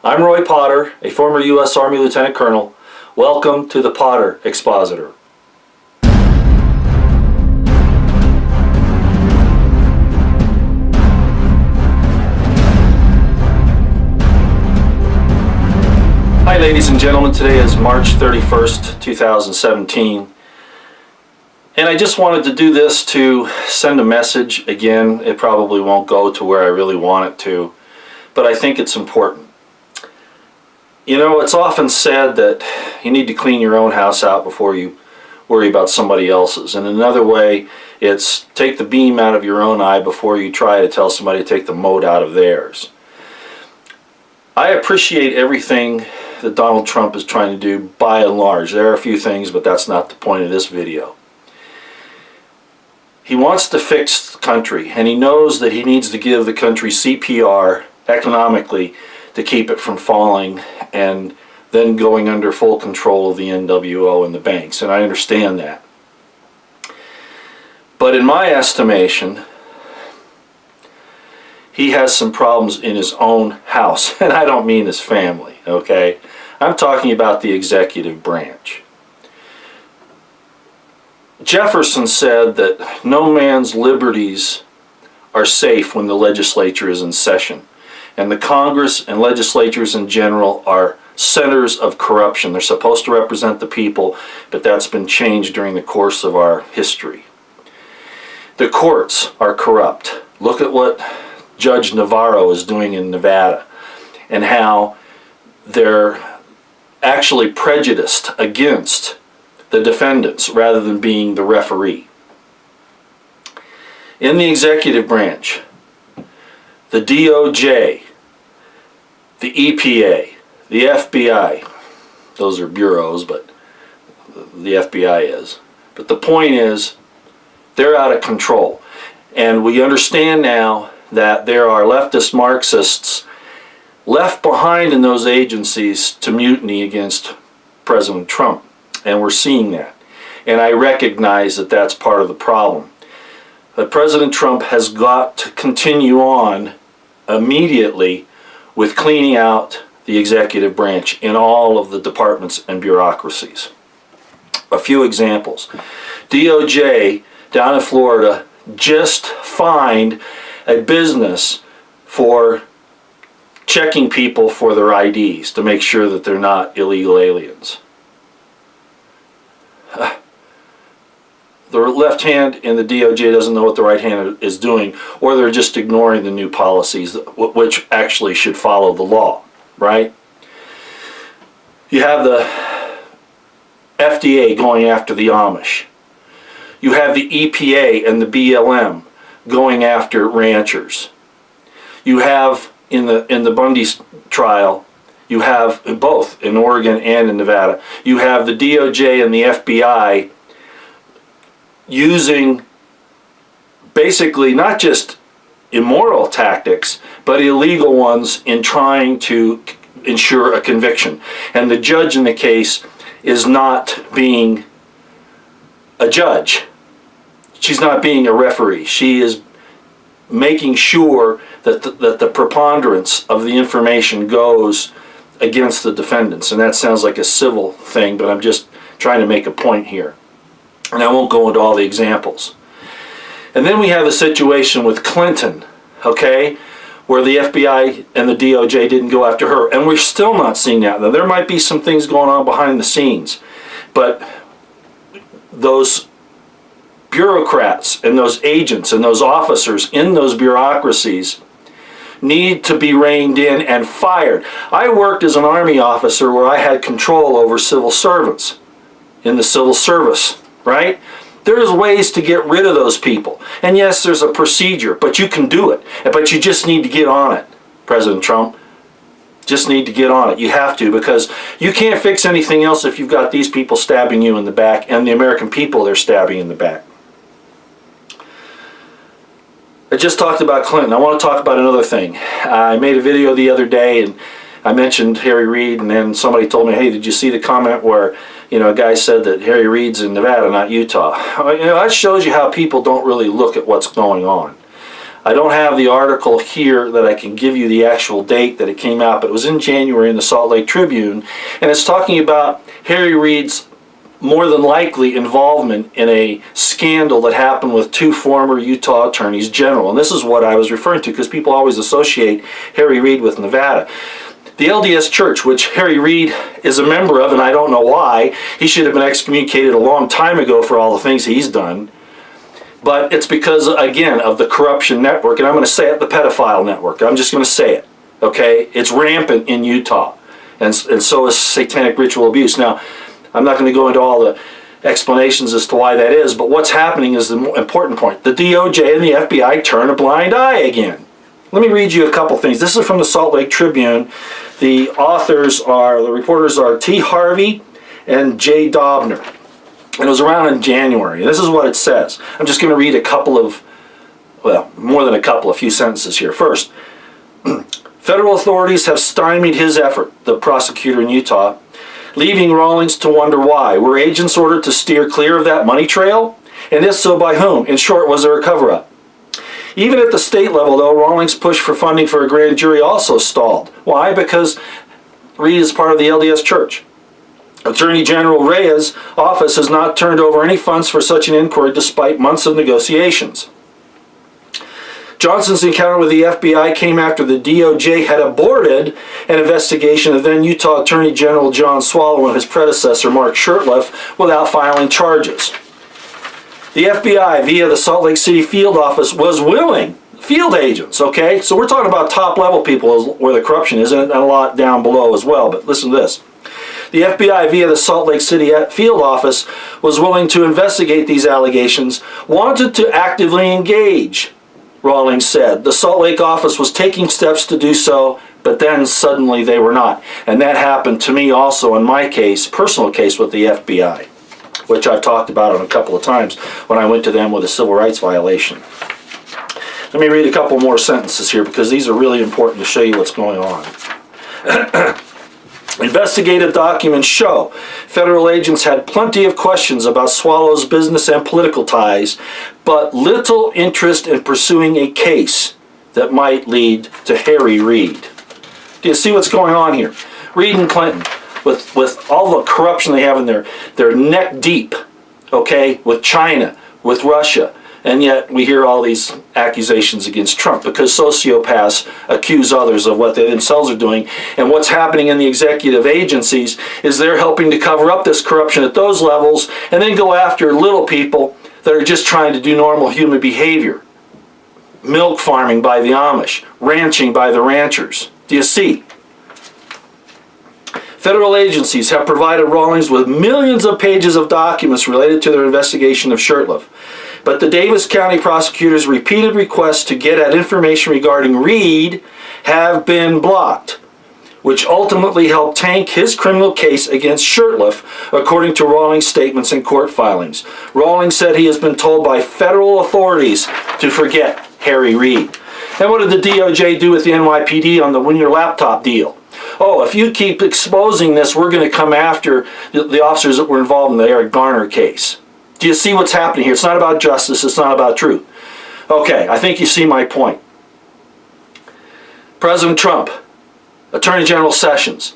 I'm Roy Potter, a former U.S. Army Lieutenant Colonel. Welcome to the Potter Expositor. Hi ladies and gentlemen, today is March 31st, 2017. And I just wanted to do this to send a message. Again, it probably won't go to where I really want it to, but I think it's important. You know, it's often said that you need to clean your own house out before you worry about somebody else's. And another way, it's take the beam out of your own eye before you try to tell somebody to take the mote out of theirs. I appreciate everything that Donald Trump is trying to do by and large. There are a few things, but that's not the point of this video. He wants to fix the country, and he knows that he needs to give the country CPR economically to keep it from falling and then going under full control of the NWO and the banks, and I understand that. But in my estimation, he has some problems in his own house, and I don't mean his family, okay? I'm talking about the executive branch. Jefferson said that no man's liberties are safe when the legislature is in session. And the Congress and legislatures in general are centers of corruption. They're supposed to represent the people, but that's been changed during the course of our history. The courts are corrupt. Look at what Judge Navarro is doing in Nevada and how they're actually prejudiced against the defendants rather than being the referee. In the executive branch, the DOJ, the EPA, the FBI, those are bureaus, but the FBI is. But the point is, they're out of control. And we understand now that there are leftist Marxists left behind in those agencies to mutiny against President Trump. And we're seeing that. And I recognize that that's part of the problem. But President Trump has got to continue on immediately with cleaning out the executive branch in all of the departments and bureaucracies. A few examples. DOJ down in Florida just fined a business for checking people for their IDs to make sure that they're not illegal aliens. The left hand in the DOJ doesn't know what the right hand is doing, or they're just ignoring the new policies which actually should follow the law, right? You have the FDA going after the Amish. You have the EPA and the BLM going after ranchers. You have in the Bundy trial, you have both in Oregon and in Nevada, you have the DOJ and the FBI using basically not just immoral tactics, but illegal ones in trying to ensure a conviction. And the judge in the case is not being a judge. She's not being a referee. She is making sure that the preponderance of the information goes against the defendants. And that sounds like a civil thing, but I'm just trying to make a point here. And I won't go into all the examples. And then we have a situation with Clinton, okay, where the FBI and the DOJ didn't go after her. And we're still not seeing that. Now, there might be some things going on behind the scenes, but those bureaucrats and those agents and those officers in those bureaucracies need to be reined in and fired. I worked as an Army officer where I had control over civil servants in the civil service. Right? There's ways to get rid of those people. And yes, there's a procedure, but you can do it. But you just need to get on it, President Trump. Just need to get on it. You have to, because you can't fix anything else if you've got these people stabbing you in the back and the American people they're stabbing in the back. I just talked about Clinton. I want to talk about another thing. I made a video the other day and I mentioned Harry Reid, and then somebody told me, hey, did you see the comment where, you know, a guy said that Harry Reid's in Nevada, not Utah? You know, that shows you how people don't really look at what's going on. I don't have the article here that I can give you the actual date that it came out, but it was in January in the Salt Lake Tribune, and it's talking about Harry Reid's more than likely involvement in a scandal that happened with two former Utah attorneys general. And this is what I was referring to, because people always associate Harry Reid with Nevada. The LDS Church, which Harry Reid is a member of, and I don't know why, he should have been excommunicated a long time ago for all the things he's done. But it's because, again, of the corruption network, and I'm going to say it, the pedophile network. I'm just going to say it, okay? It's rampant in Utah, and so is satanic ritual abuse. Now, I'm not going to go into all the explanations as to why that is, but what's happening is the important point. The DOJ and the FBI turn a blind eye again. Let me read you a couple things. This is from the Salt Lake Tribune. The reporters are T. Harvey and J. Dobner. And it was around in January. And this is what it says. I'm just going to read a couple of, well, more than a couple, a few sentences here. First, federal authorities have stymied his effort, the prosecutor in Utah, leaving Rawlings to wonder why. Were agents ordered to steer clear of that money trail? And if so, by whom? In short, was there a cover-up? Even at the state level, though, Rawlings' push for funding for a grand jury also stalled. Why? Because Reid is part of the LDS Church. Attorney General Reyes' office has not turned over any funds for such an inquiry despite months of negotiations. Johnson's encounter with the FBI came after the DOJ had aborted an investigation of then Utah Attorney General John Swallow and his predecessor Mark Shurtleff without filing charges. The FBI, via the Salt Lake City field office, was willing, field agents, okay? So we're talking about top-level people where the corruption is, and a lot down below as well, but listen to this. The FBI, via the Salt Lake City field office, was willing to investigate these allegations, wanted to actively engage, Rawlings said. The Salt Lake office was taking steps to do so, but then suddenly they were not. And that happened to me also in my case, personal case with the FBI, which I've talked about on a couple of times when I went to them with a civil rights violation. Let me read a couple more sentences here because these are really important to show you what's going on. Investigative documents show federal agents had plenty of questions about Swallow's business and political ties, but little interest in pursuing a case that might lead to Harry Reid. Do you see what's going on here? Reid and Clinton, with all the corruption they have in they're neck deep, okay, with China, with Russia. And yet we hear all these accusations against Trump because sociopaths accuse others of what they themselves are doing. And what's happening in the executive agencies is they're helping to cover up this corruption at those levels and then go after little people that are just trying to do normal human behavior. Milk farming by the Amish, ranching by the ranchers. Do you see? Federal agencies have provided Rawlings with millions of pages of documents related to their investigation of Shurtleff. But the Davis County prosecutor's repeated requests to get at information regarding Reid have been blocked, which ultimately helped tank his criminal case against Shurtleff, according to Rawlings' statements and court filings. Rawlings said he has been told by federal authorities to forget Harry Reid. And what did the DOJ do with the NYPD on the Win Your Laptop deal? Oh, if you keep exposing this, we're going to come after the officers that were involved in the Eric Garner case. Do you see what's happening here? It's not about justice. It's not about truth. Okay, I think you see my point. President Trump, Attorney General Sessions,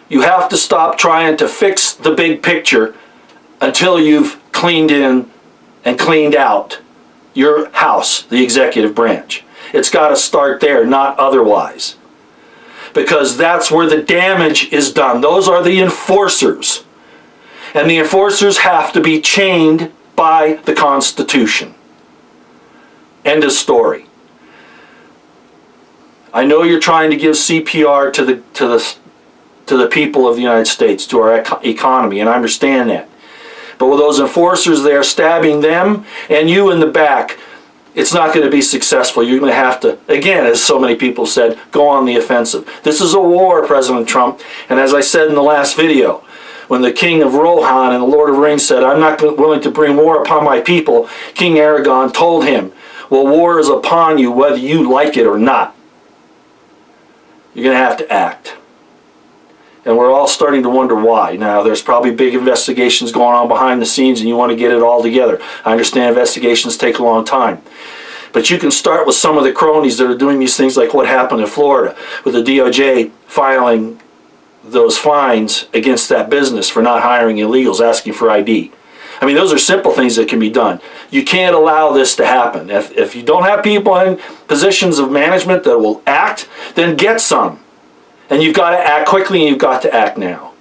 you have to stop trying to fix the big picture until you've cleaned in and cleaned out your house, the executive branch. It's got to start there, not otherwise. Because that's where the damage is done. Those are the enforcers. And the enforcers have to be chained by the Constitution. End of story. I know you're trying to give CPR to the people of the United States, to our economy, and I understand that. But with those enforcers there stabbing them and you in the back, it's not going to be successful. You're going to have to, again, as so many people said, go on the offensive. This is a war, President Trump. And as I said in the last video, when the king of Rohan and the Lord of the Rings said, I'm not willing to bring war upon my people, King Aragorn told him, well, war is upon you whether you like it or not. You're going to have to act. And we're all starting to wonder why. Now, there's probably big investigations going on behind the scenes and you want to get it all together. I understand investigations take a long time. But you can start with some of the cronies that are doing these things, like what happened in Florida with the DOJ filing those fines against that business for not hiring illegals, asking for ID. I mean, those are simple things that can be done. You can't allow this to happen. If you don't have people in positions of management that will act, then get some. And you've got to act quickly, and you've got to act now.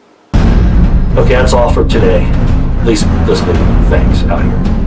Okay, that's all for today. At least this video. Thanks. Out here.